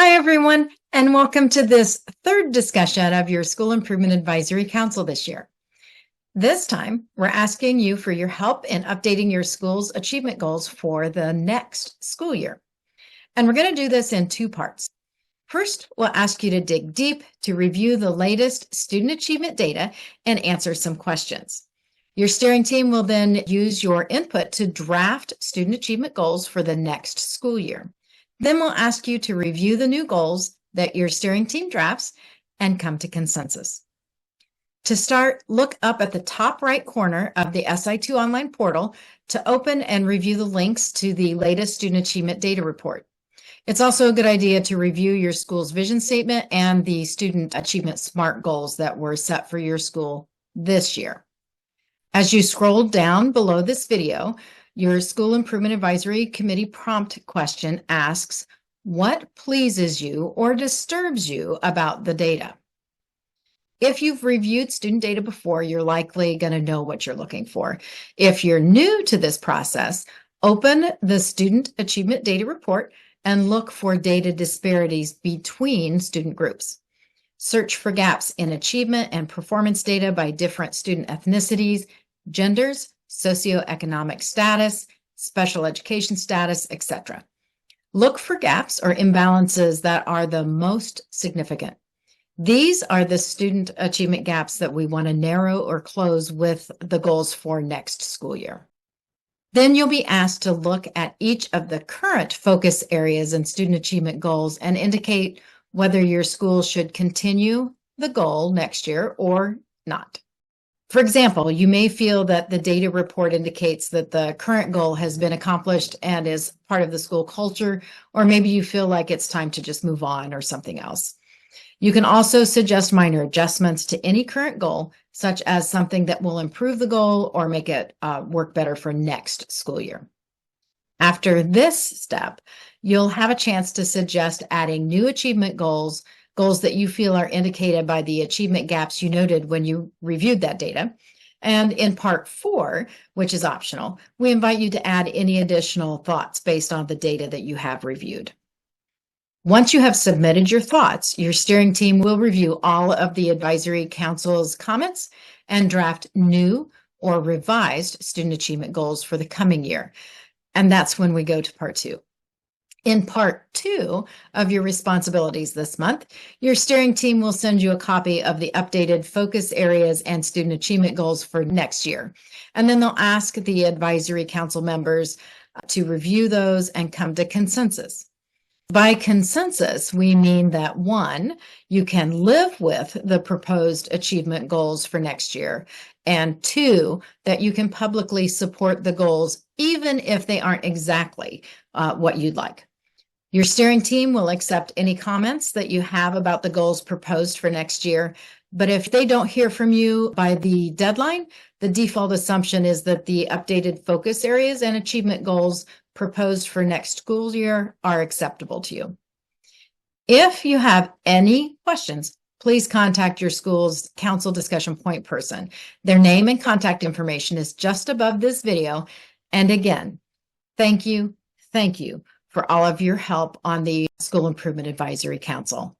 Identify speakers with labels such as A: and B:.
A: Hi, everyone, and welcome to this third discussion of your School Improvement Advisory Council this year. This time, we're asking you for your help in updating your school's achievement goals for the next school year. And we're going to do this in two parts. First, we'll ask you to dig deep to review the latest student achievement data and answer some questions. Your steering team will then use your input to draft student achievement goals for the next school year. Then we'll ask you to review the new goals that your steering team drafts and come to consensus. To start, look up at the top right corner of the SI2 online portal to open and review the links to the latest student achievement data report. It's also a good idea to review your school's vision statement and the student achievement SMART goals that were set for your school this year. As you scroll down below this video, your School Improvement Advisory Committee prompt question asks, what pleases you or disturbs you about the data? If you've reviewed student data before, you're likely going to know what you're looking for. If you're new to this process, open the Student Achievement Data Report and look for data disparities between student groups. Search for gaps in achievement and performance data by different student ethnicities, genders, socioeconomic status, special education status, etc. Look for gaps or imbalances that are the most significant. These are the student achievement gaps that we want to narrow or close with the goals for next school year. Then you'll be asked to look at each of the current focus areas and student achievement goals and indicate whether your school should continue the goal next year or not. For example, you may feel that the data report indicates that the current goal has been accomplished and is part of the school culture, or maybe you feel like it's time to just move on or something else. You can also suggest minor adjustments to any current goal, such as something that will improve the goal or make it work better for next school year. After this step, you'll have a chance to suggest adding new achievement goals that you feel are indicated by the achievement gaps you noted when you reviewed that data. And in part 4, which is optional, we invite you to add any additional thoughts based on the data that you have reviewed. Once you have submitted your thoughts, your steering team will review all of the Advisory Council's comments and draft new or revised student achievement goals for the coming year. And that's when we go to part 2. In part 2 of your responsibilities this month, your steering team will send you a copy of the updated focus areas and student achievement goals for next year. And then they'll ask the Advisory Council members to review those and come to consensus. By consensus, we mean that 1, you can live with the proposed achievement goals for next year, and 2, that you can publicly support the goals even if they aren't exactly what you'd like. Your steering team will accept any comments that you have about the goals proposed for next year, but if they don't hear from you by the deadline, the default assumption is that the updated focus areas and achievement goals proposed for next school year are acceptable to you. If you have any questions, please contact your school's council discussion point person. Their name and contact information is just above this video. And again, thank you for all of your help on the School Improvement Advisory Council.